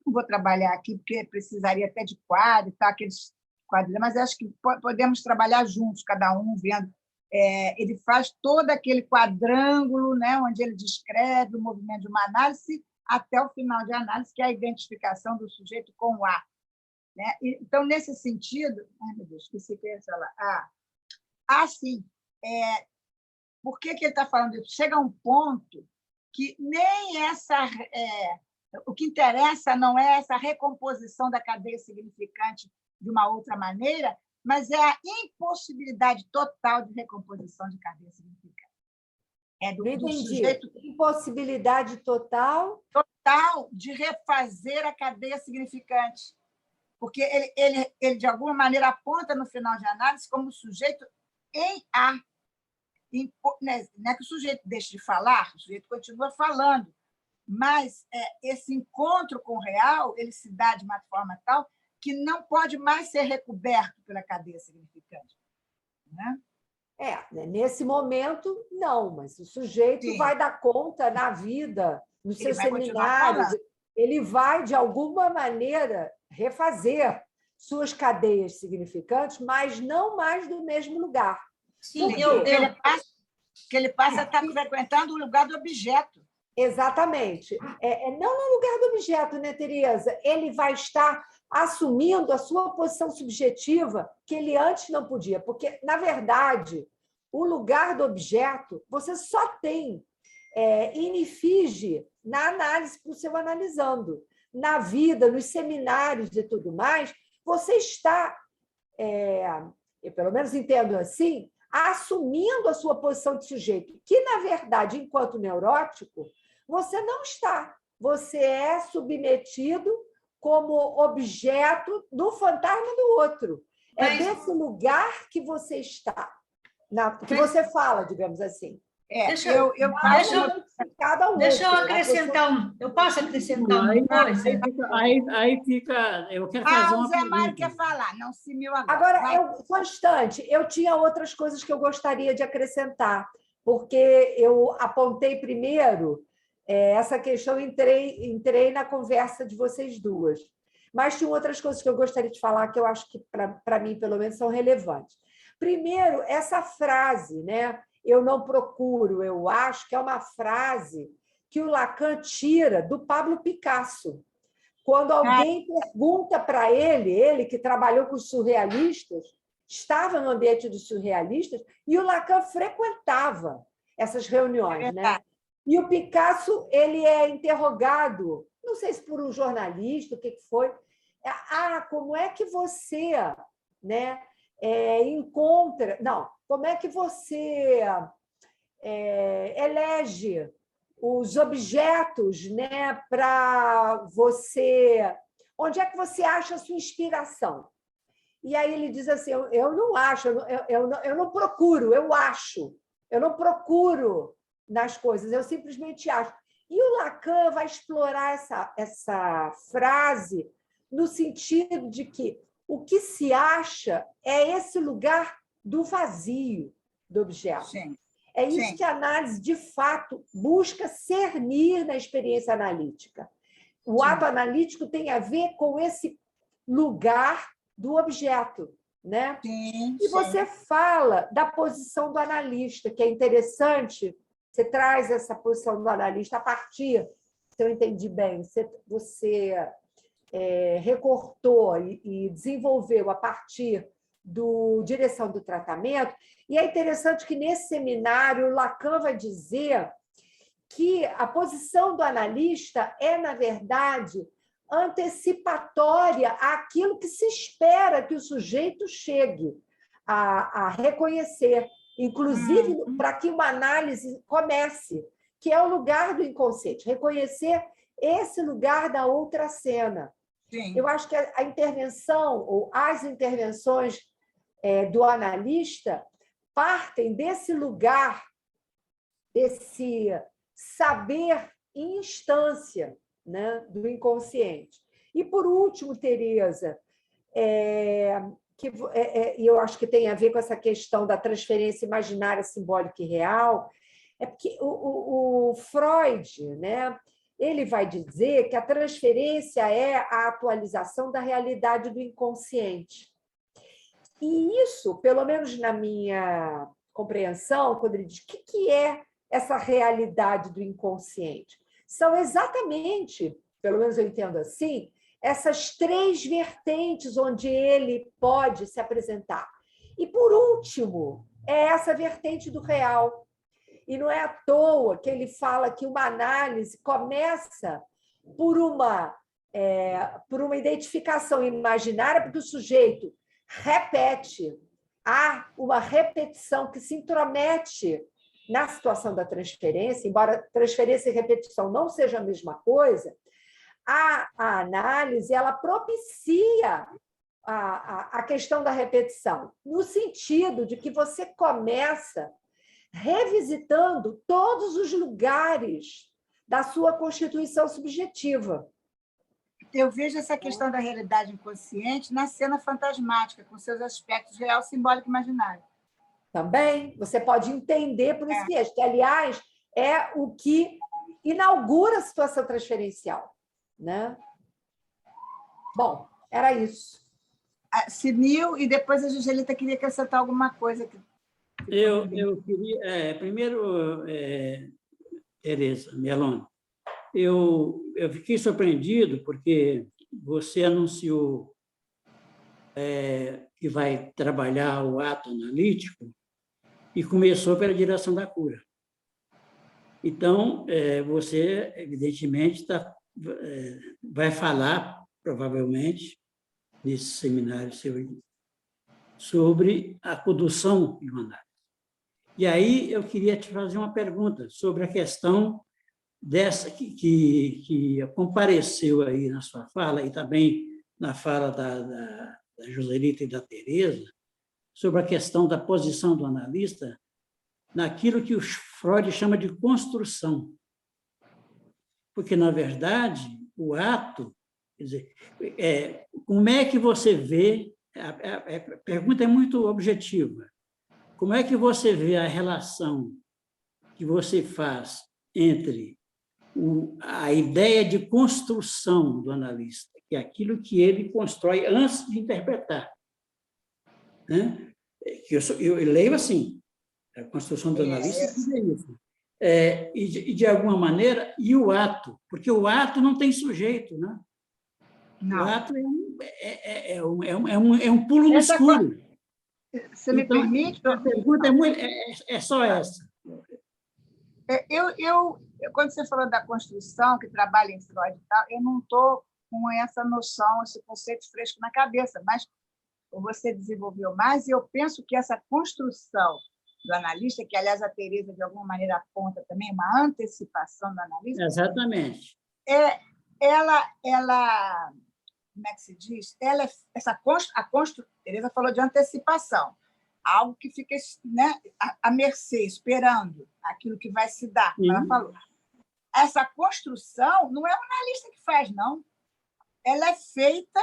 A: não vou trabalhar aqui, porque precisaria até de quadro, tá, aqueles quadros, mas acho que podemos trabalhar juntos, cada um vendo. Ele faz todo aquele quadrângulo, né, onde ele descreve o movimento de uma análise até o final de análise, que é a identificação do sujeito com o ato. Né? Então, nesse sentido... Ai, meu Deus, esqueci que ia falar. Sim. Por que ele está falando isso? Chega a um ponto que nem essa... o que interessa não é essa recomposição da cadeia significante de uma outra maneira, mas é a impossibilidade total de recomposição de cadeia significante.
C: Do sujeito... Impossibilidade total
A: de refazer a cadeia significante. Porque ele, de alguma maneira, aponta no final de análise como sujeito em A. Não é que o sujeito deixe de falar, o sujeito continua falando, mas esse encontro com o real ele se dá de uma forma tal que não pode mais ser recoberto pela cadeia significante. Né?
C: Nesse momento, não, mas o sujeito vai dar conta na vida, nos seus seminários, ele vai, de alguma maneira, refazer suas cadeias significantes, mas não mais do mesmo lugar.
B: Sim,
A: ele passa a estar frequentando o lugar do objeto.
C: Exatamente. Não no lugar do objeto, né, Tereza? Ele vai estar assumindo a sua posição subjetiva que ele antes não podia, porque, na verdade, o lugar do objeto você só tem in effigie na análise para o seu analisando. Na vida, nos seminários e tudo mais, você está, eu pelo menos entendo assim, assumindo a sua posição de sujeito, que, na verdade, enquanto neurótico, você não está. Você é submetido como objeto do fantasma do outro. É
B: Mas-
C: desse lugar que você está, que você fala, digamos assim.
B: Deixa-
A: Eu
B: deixa eu-
C: Identificado ao
B: Deixa eu
C: outro.
B: acrescentar eu posso acrescentar uma coisa?
D: Aí fica. Eu quero fazer
A: o
D: uma
A: Zé Mário
D: pergunta.
A: quer falar, não se mil agora.
C: Agora,
A: Vai.
C: Constante, eu tinha outras coisas que eu gostaria de acrescentar, porque eu apontei primeiro essa questão, entrei na conversa de vocês duas. Mas tinha outras coisas que eu gostaria de falar que eu acho que, para mim, pelo menos, são relevantes. Primeiro, essa frase, né? Eu não procuro, eu acho, que é uma frase que o Lacan tira do Pablo Picasso. Quando alguém pergunta para ele que trabalhou com os surrealistas, estava no ambiente dos surrealistas, e o Lacan frequentava essas reuniões, né? E o Picasso ele é interrogado, não sei se por um jornalista, o que foi. Como é que você, né, encontra... Não, como é que você elege os objetos, né, para você... Onde é que você acha a sua inspiração? E aí ele diz assim, eu não acho, eu não procuro, eu acho. Eu não procuro nas coisas, eu simplesmente acho. E o Lacan vai explorar essa frase no sentido de que o que se acha é esse lugar do vazio do objeto.
A: Sim.
C: É isso
A: Sim.
C: que a análise, de fato, busca cernir na experiência analítica. O ato analítico tem a ver com esse lugar do objeto, né?
A: Sim,
C: e você fala da posição do analista, que é interessante, você traz essa posição do analista a partir, se eu entendi bem, você recortou e desenvolveu a partir do direção do tratamento, e é interessante que nesse seminário o Lacan vai dizer que a posição do analista é, na verdade, antecipatória àquilo que se espera que o sujeito chegue a reconhecer, inclusive para que uma análise comece, que é o lugar do inconsciente, reconhecer esse lugar da outra cena.
A: Sim.
C: Eu acho que a intervenção, ou as intervenções do analista, partem desse lugar, desse saber em instância, né, do inconsciente. E, por último, Tereza, eu acho que tem a ver com essa questão da transferência imaginária, simbólica e real, é porque o Freud, né, ele vai dizer que a transferência é a atualização da realidade do inconsciente. E isso, pelo menos na minha compreensão, quando ele diz o que é essa realidade do inconsciente, são exatamente, pelo menos eu entendo assim, essas três vertentes onde ele pode se apresentar. E, por último, é essa vertente do real. E não é à toa que ele fala que uma análise começa por uma identificação imaginária, porque o sujeito repete, há uma repetição que se intromete na situação da transferência, embora transferência e repetição não sejam a mesma coisa, a análise ela propicia a questão da repetição, no sentido de que você começa revisitando todos os lugares da sua constituição subjetiva.
A: Eu vejo essa questão da realidade inconsciente na cena fantasmática, com seus aspectos real, simbólico e imaginário.
C: Também você pode entender por esse viés, que, aliás, é o que inaugura a situação transferencial, né? Bom, era isso.
A: Sinil, e depois a Gigelita queria acrescentar alguma coisa.
D: Eu queria... primeiro, Tereza Meloni, eu fiquei surpreendido porque você anunciou que vai trabalhar o ato analítico e começou pela direção da cura. Então, você, evidentemente, vai falar, provavelmente, nesse seminário seu, sobre a condução de uma análise. E aí eu queria te fazer uma pergunta sobre a questão dessa que compareceu aí na sua fala e também na fala da Joselita e da Tereza, sobre a questão da posição do analista naquilo que o Freud chama de construção. Porque, na verdade, o ato, quer dizer, como é que você vê, a pergunta é muito objetiva, como é que você vê a relação que você faz entre a ideia de construção do analista, que é aquilo que ele constrói antes de interpretar, né? Que eu leio assim, a construção do analista é isso. E, de alguma maneira, e o ato, porque o ato não tem sujeito, né?
A: Não.
D: O ato é um pulo no escuro.
A: Você me permite?
D: A pergunta é só essa.
A: Quando você falou da construção, que trabalha em Freud e tal, eu não estou com essa noção, esse conceito fresco na cabeça, mas você desenvolveu mais, e eu penso que essa construção do analista, que, aliás, a Tereza, de alguma maneira, aponta também uma antecipação do analista.
D: Exatamente.
A: Ela como é que se diz? Tereza falou de antecipação, algo que fica, né, à mercê, esperando aquilo que vai se dar, como ela falou. Essa construção não é o analista que faz, não. Ela é feita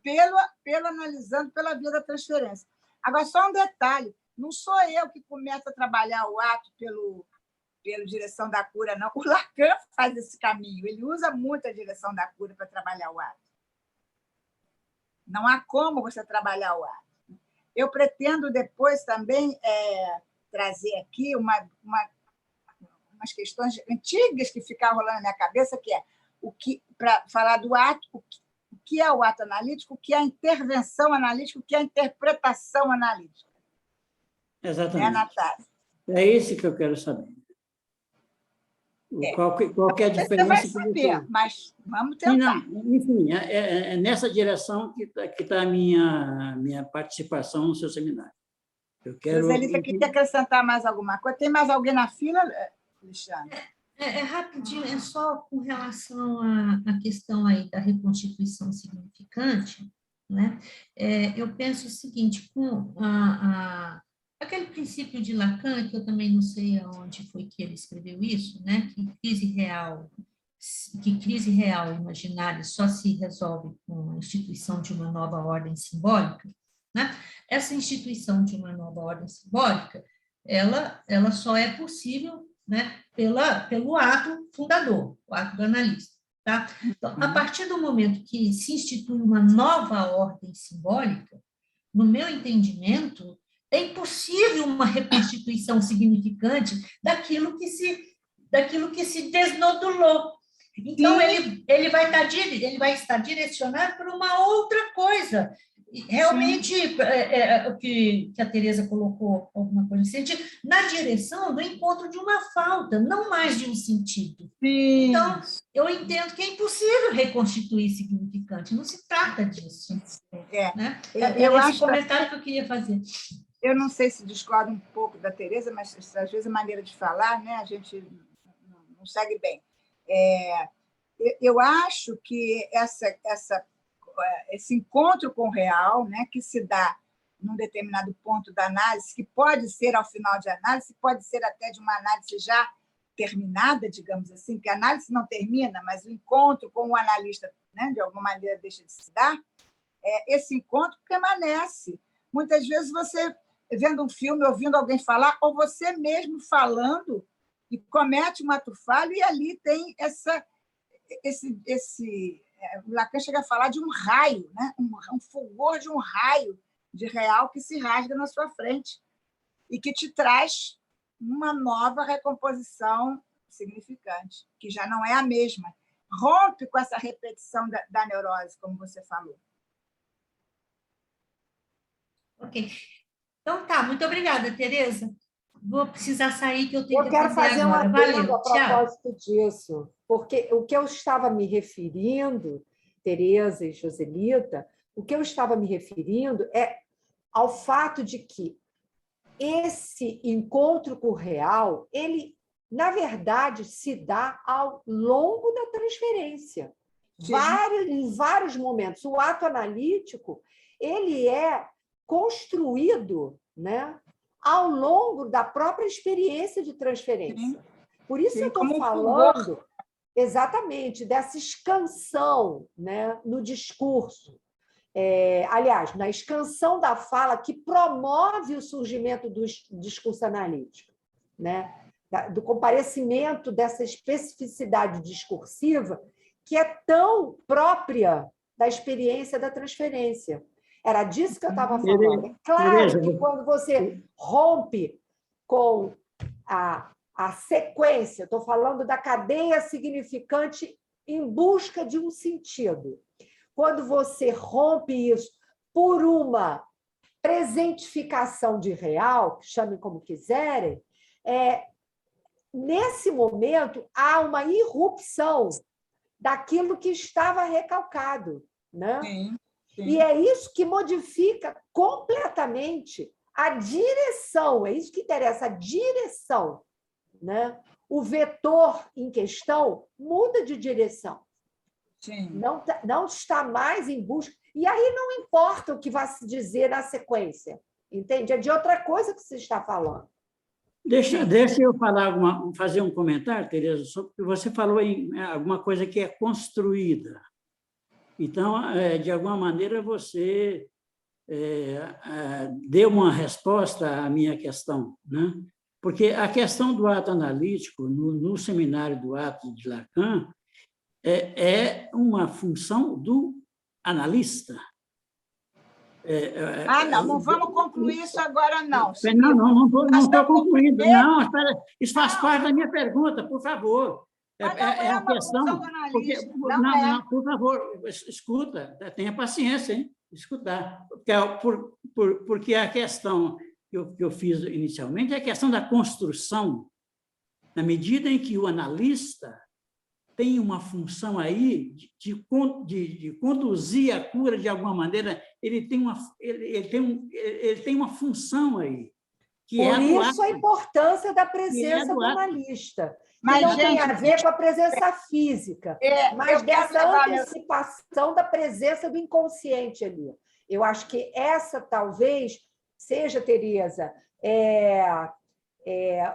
A: pelo analisando pela via da transferência. Agora, só um detalhe, não sou eu que começo a trabalhar o ato pela direção da cura, não. O Lacan faz esse caminho, ele usa muito a direção da cura para trabalhar o ato. Não há como você trabalhar o ato. Eu pretendo depois também trazer aqui umas questões antigas que ficavam rolando na minha cabeça, que é para falar do ato, o que é o ato analítico, o que é a intervenção analítica, o que é a interpretação analítica.
D: Exatamente.
A: Natália?
D: É esse que eu quero saber. Qual é a diferença?
A: Você vai saber, mas vamos tentar.
D: Enfim, é nessa direção que está a minha participação no seu seminário. Eu quero...
A: Joselita, queria acrescentar mais alguma coisa? Tem mais alguém na fila, Alexandre?
B: Rapidinho, é só com relação à questão aí da reconstituição significante, né? Eu penso o seguinte, com aquele princípio de Lacan, que eu também não sei aonde foi que ele escreveu isso, né? Que crise real imaginária só se resolve com a instituição de uma nova ordem simbólica, né? Essa instituição de uma nova ordem simbólica, ela só é possível, né, pelo ato fundador, o ato do analista. Tá? Então, a partir do momento que se institui uma nova ordem simbólica, no meu entendimento, é impossível uma reconstituição significante daquilo que se desnodulou. Então, ele vai estar direcionado para uma outra coisa. Realmente, o que a Tereza colocou, alguma coisa nesse sentido, na direção do encontro de uma falta, não mais de um sentido.
A: Sim.
B: Então, eu entendo que é impossível reconstituir significante, não se trata disso. Né?
A: Eu
B: esse
A: acho
B: comentário que eu queria fazer.
A: Eu não sei se discordo um pouco da Tereza, mas às vezes a maneira de falar, né, a gente não segue bem. Eu acho que esse encontro com o real, né, que se dá num determinado ponto da análise, que pode ser ao final de análise, pode ser até de uma análise já terminada, digamos assim, que a análise não termina, mas o encontro com o analista, né, de alguma maneira deixa de se dar, esse encontro permanece. Muitas vezes você, vendo um filme, ouvindo alguém falar, ou você mesmo falando, e comete um ato falho, e ali tem o Lacan chega a falar de um raio, né? um fulgor de um raio de real que se rasga na sua frente e que te traz uma nova recomposição significante, que já não é a mesma. Rompe com essa repetição da neurose, como você falou.
B: Ok. Então tá, muito obrigada, Tereza. Vou precisar sair, que eu tenho que
C: Eu quero fazer
B: agora.
C: uma adendo a propósito
B: Tchau.
C: disso, porque o que eu estava me referindo, Tereza e Joselita, o que eu estava me referindo é ao fato de que esse encontro com o real, ele, na verdade, se dá ao longo da transferência. Em vários momentos. O ato analítico ele é construído, né, ao longo da própria experiência de transferência. Por isso eu estou falando exatamente dessa expansão, né, no discurso. Aliás, na expansão da fala que promove o surgimento do discurso analítico, né, do comparecimento dessa especificidade discursiva que é tão própria da experiência da transferência. Era disso que eu estava falando. É claro que quando você rompe com a sequência, estou falando da cadeia significante em busca de um sentido. Quando você rompe isso por uma presentificação de real, chamem como quiserem, nesse momento há uma irrupção daquilo que estava recalcado, né?
A: Sim.
C: E é isso que modifica completamente a direção, é isso que interessa, a direção, né? O vetor em questão muda de direção.
A: Sim.
C: Não está mais em busca. E aí não importa o que vai se dizer na sequência, entende? É de outra coisa que se está falando.
D: Deixa eu fazer um comentário, Tereza, sobre que você falou em alguma coisa que é construída. Então, de alguma maneira, você deu uma resposta à minha questão, né? Porque a questão do ato analítico, no seminário do ato de Lacan, é uma função do analista.
A: Não vamos concluir isso agora, não.
D: Não estou concluindo. Não, espera, isso faz parte da minha pergunta, por favor. A questão. Não, por favor, escuta, tenha paciência, hein? Escutar. Porque a questão que eu fiz inicialmente é a questão da construção, na medida em que o analista tem uma função aí de conduzir a cura de alguma maneira, ele tem uma função aí.
C: Por isso a importância da presença do analista. Mas não tem a ver com a presença física, mas dessa antecipação da presença do inconsciente ali. Eu acho que essa talvez seja, Tereza,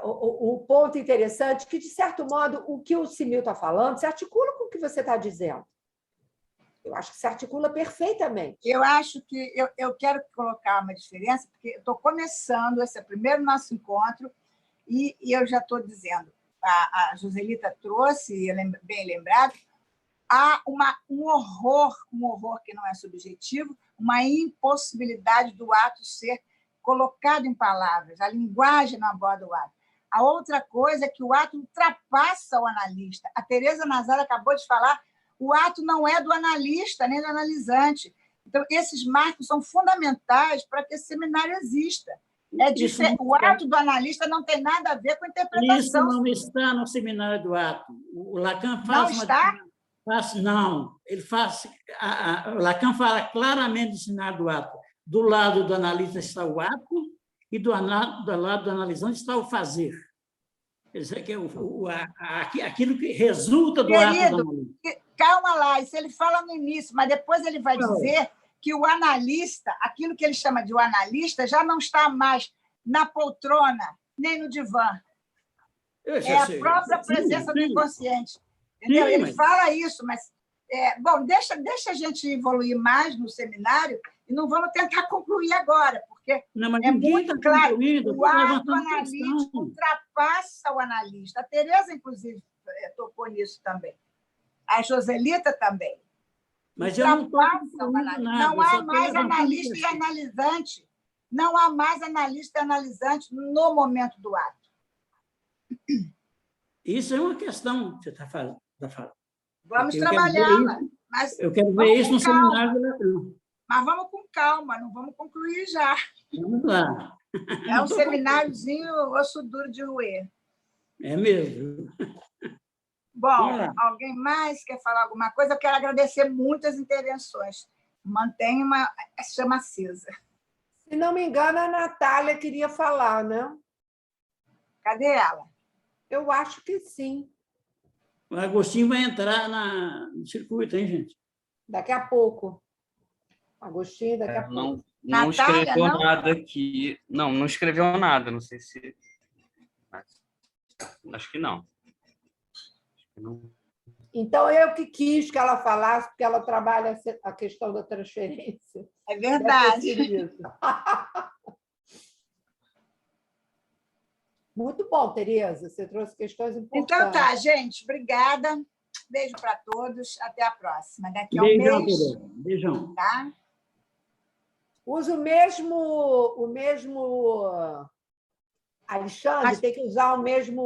C: o ponto interessante, que, de certo modo, o que o Simil está falando se articula com o que você está dizendo. Eu acho que se articula perfeitamente.
A: Eu acho que eu quero colocar uma diferença, porque eu estou começando, esse é o primeiro nosso encontro, e eu já estou dizendo, a Joselita trouxe, bem lembrado, há um horror que não é subjetivo, uma impossibilidade do ato ser colocado em palavras, a linguagem não aborda o ato. A outra coisa é que o ato ultrapassa o analista. A Tereza Nazaré acabou de falar, o ato não é do analista, nem do analisante. Então, esses marcos são fundamentais para que esse seminário exista. O ato do analista não tem nada a ver com a interpretação.
D: Isso não está no seminário do ato. O Lacan faz
A: não está?
D: Não, ele faz. O Lacan fala claramente do seminário do ato. Do lado do analista está o ato e do lado do analisante está o fazer. Quer dizer, que aquilo que resulta do ato do analista.
A: Calma lá, isso ele fala no início, mas depois ele vai dizer que o analista, aquilo que ele chama de o analista, já não está mais na poltrona, nem no divã. A própria presença do inconsciente. Entendeu? Ele fala isso, mas... deixa a gente evoluir mais no seminário e não vamos tentar concluir agora, porque é muito claro, o ato analítico ultrapassa o analista. A Tereza, inclusive, tocou nisso também. A Joselita também.
D: Mas eu não estou concluindo nada.
A: Não há mais analista e analisante. Não há mais analista e analisante no momento do ato.
D: Isso é uma questão que você está falando.
A: Vamos trabalhá-la.
D: Eu quero ver isso no seminário do Lacan.
A: Mas vamos com calma, não vamos concluir já.
D: Vamos lá.
A: É um semináriozinho osso duro de roer.
D: É mesmo.
A: Bom, alguém mais quer falar alguma coisa? Eu quero agradecer muito as intervenções. Mantenha uma chama acesa.
C: Se não me engano, a Natália queria falar, né?
A: Cadê ela?
C: Eu acho que sim.
D: O Agostinho vai entrar no circuito, hein, gente?
C: Daqui a pouco. Agostinho, daqui a pouco.
E: Não
A: Natália,
E: escreveu
A: não?
E: nada aqui. Não escreveu nada. Não sei se. Acho que não.
C: Então, eu que quis que ela falasse, porque ela trabalha a questão da transferência.
A: É
C: Deve ter
A: verdade.
C: sido isso. Muito bom, Tereza. Você trouxe questões importantes.
A: Então tá, gente. Obrigada. Beijo para todos. Até a próxima. Daqui a um
D: Beijão,
A: mês.
D: Tereza. Beijão.
A: Tá?
C: Usa o mesmo Alexandre, tem que usar o mesmo